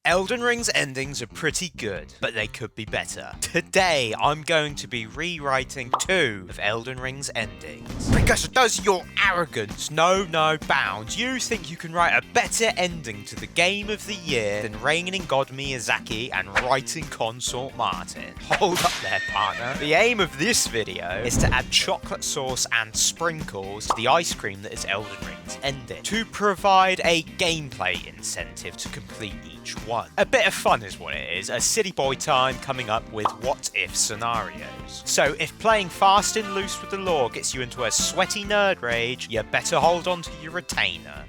Elden Ring's endings are pretty good, but they could be better. Today, I'm going to be rewriting 2 of Elden Ring's endings. Because does your arrogance know no bounds? You think you can write a better ending to the game of the year than reigning god Miyazaki and writing consort Martin? Hold up there, partner. The aim of this video is to add chocolate sauce and sprinkles to the ice cream that is Elden Ring's ending, to provide a gameplay incentive to complete each one. A bit of fun is what it is, a city boy time coming up with what-if scenarios. So if playing fast and loose with the lore gets you into a sweaty nerd rage, you better hold on to your retainer.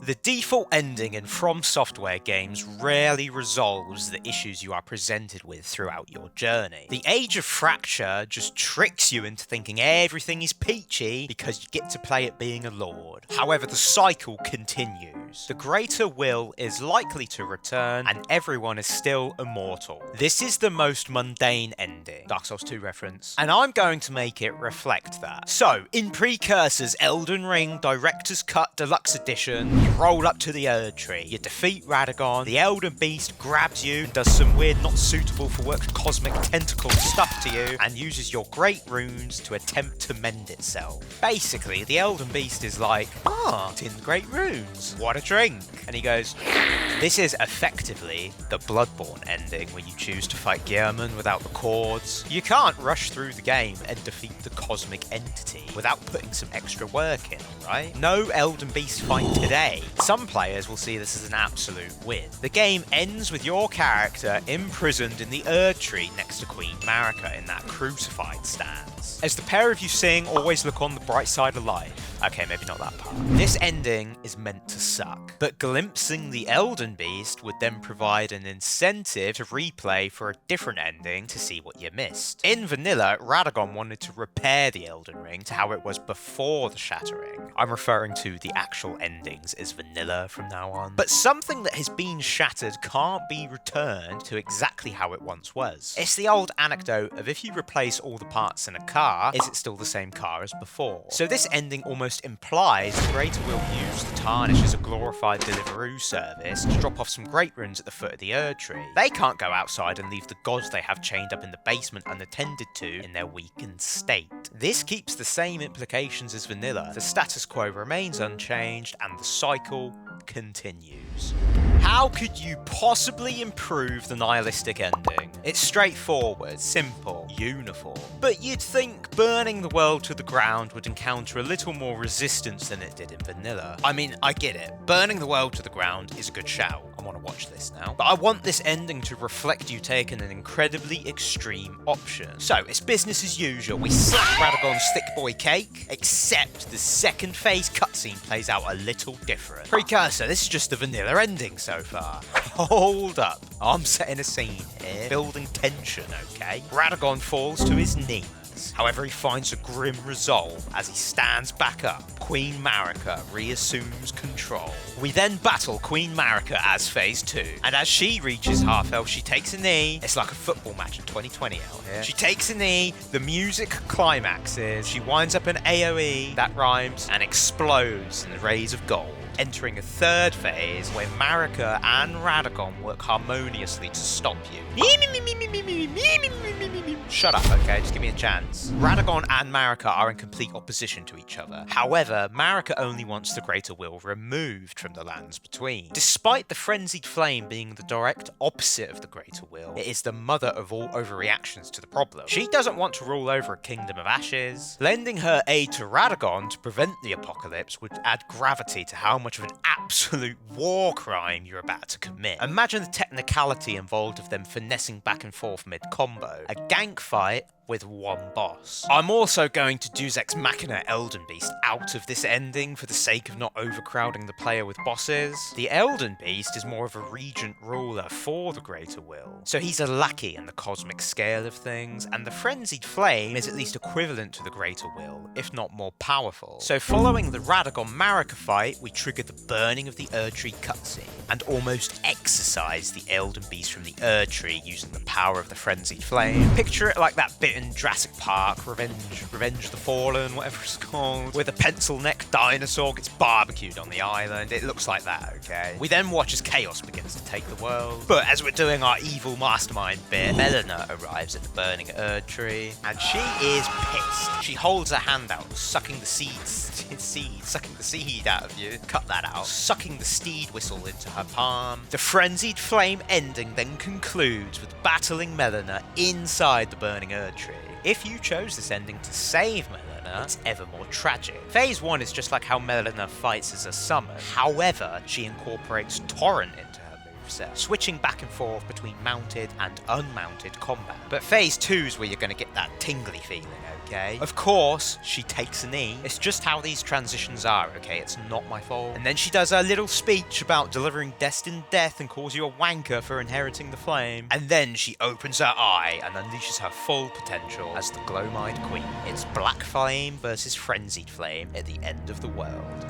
The default ending in From Software games rarely resolves the issues you are presented with throughout your journey. The Age of Fracture just tricks you into thinking everything is peachy because you get to play it being a lord. However, the cycle continues. The greater will is likely to return and everyone is still immortal. This is the most mundane ending, Dark Souls 2 reference, and I'm going to make it reflect that. So, in Precursor's Elden Ring Director's Cut Deluxe Edition, you roll up to the Erd Tree, you defeat Radagon, the Elden Beast grabs you and does some weird not suitable for work cosmic tentacle stuff to you and uses your great runes to attempt to mend itself. Basically, the Elden Beast is like, tin great runes, what a drink. And he goes, this is effectively the Bloodborne ending where you choose to fight Gehrman without the cords. You can't rush through the game and defeat the cosmic entity without putting some extra work in, right? No Elden Beast fight today. Some players will see this as an absolute win. The game ends with your character imprisoned in the Erd Tree next to Queen Marika in that crucified stance. As the pair of you sing, always look on the bright side of life. Okay, maybe not that part. This ending is meant to suck, but glimpsing the Elden Beast would then provide an incentive to replay for a different ending to see what you missed. In vanilla, Radagon wanted to repair the Elden Ring to how it was before the Shattering. I'm referring to the actual endings as vanilla from now on. But something that has been shattered can't be returned to exactly how it once was. It's the old anecdote of if you replace all the parts in a car, is it still the same car as before? So this ending almost implies the Greater will use the Tarnish as a glorified Deliveroo service to drop off some great runes at the foot of the Erd Tree. They can't go outside and leave the gods they have chained up in the basement unattended to in their weakened state. This keeps the same implications as vanilla. The status quo remains unchanged and the cycle continues. How could you possibly improve the nihilistic ending? It's straightforward, simple, uniform. But you'd think burning the world to the ground would encounter a little more resistance than it did in vanilla. I mean, I get it. Burning the world to the ground is a good shout. I want to watch this now. But I want this ending to reflect you taking an incredibly extreme option. So, it's business as usual. We slap Radagon's thick boy cake, except the second phase cutscene plays out a little different. Precursor, this is just the vanilla ending so far. Hold up. I'm setting a scene here, building tension, okay? Radagon falls to his knees. However, he finds a grim resolve as he stands back up. Queen Marika reassumes control. We then battle Queen Marika as Phase 2. And as she reaches half health, she takes a knee. It's like a football match in 2020 out here. She takes a knee, the music climaxes, she winds up an AoE that rhymes and explodes in the rays of gold, entering a third phase where Marika and Radagon work harmoniously to stop you. Shut up, okay? Just give me a chance. Radagon and Marika are in complete opposition to each other. However, Marika only wants the Greater Will removed from the lands between. Despite the Frenzied Flame being the direct opposite of the Greater Will, it is the mother of all overreactions to the problem. She doesn't want to rule over a kingdom of ashes. Lending her aid to Radagon to prevent the apocalypse would add gravity to how much of an absolute war crime you're about to commit. Imagine the technicality involved of them finessing back and forth mid-combo. A gank fight with one boss. I'm also going to Deus Ex Machina Elden Beast out of this ending for the sake of not overcrowding the player with bosses. The Elden Beast is more of a regent ruler for the Greater Will, so he's a lackey in the cosmic scale of things, and the Frenzied Flame is at least equivalent to the Greater Will, if not more powerful. So following the Radagon Marika fight, we trigger the burning of the Erd Tree cutscene, and almost exorcise the Elden Beast from the Erd Tree using the power of the Frenzied Flame. Picture it like that bit like in Jurassic Park, Revenge the Fallen, whatever it's called, with a pencil neck dinosaur gets barbecued on the island. It looks like that, okay? We then watch as chaos begins to take the world. But as we're doing our evil mastermind bit, Melina arrives at the burning Erd tree, and she is pissed. She holds her hand out, sucking the sucking the seed out of you. Cut that out. Sucking the steed whistle into her palm. The frenzied flame ending then concludes with battling Melina inside the burning Erd tree. If you chose this ending to save Melina, it's ever more tragic. Phase 1 is just like how Melina fights as a summon. However, she incorporates Torrent into her moveset, switching back and forth between mounted and unmounted combat. But Phase 2 is where you're going to get that tingly feeling, okay? Of course, she takes a knee. It's just how these transitions are, okay? It's not my fault. And then she does her little speech about delivering destined death and calls you a wanker for inheriting the flame. And then she opens her eye and unleashes her full potential as the glow-eyed queen. It's black flame versus frenzied flame at the end of the world.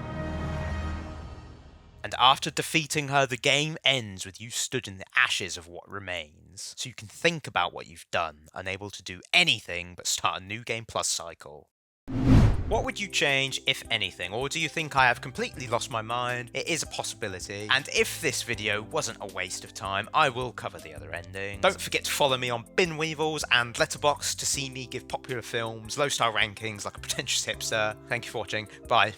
And after defeating her, the game ends with you stood in the ashes of what remains. So you can think about what you've done, unable to do anything but start a new game plus cycle. What would you change, if anything? Or do you think I have completely lost my mind? It is a possibility. And if this video wasn't a waste of time, I will cover the other endings. Don't forget to follow me on Bin Weevils and Letterboxd to see me give popular films low-star rankings like a pretentious hipster. Thank you for watching. Bye.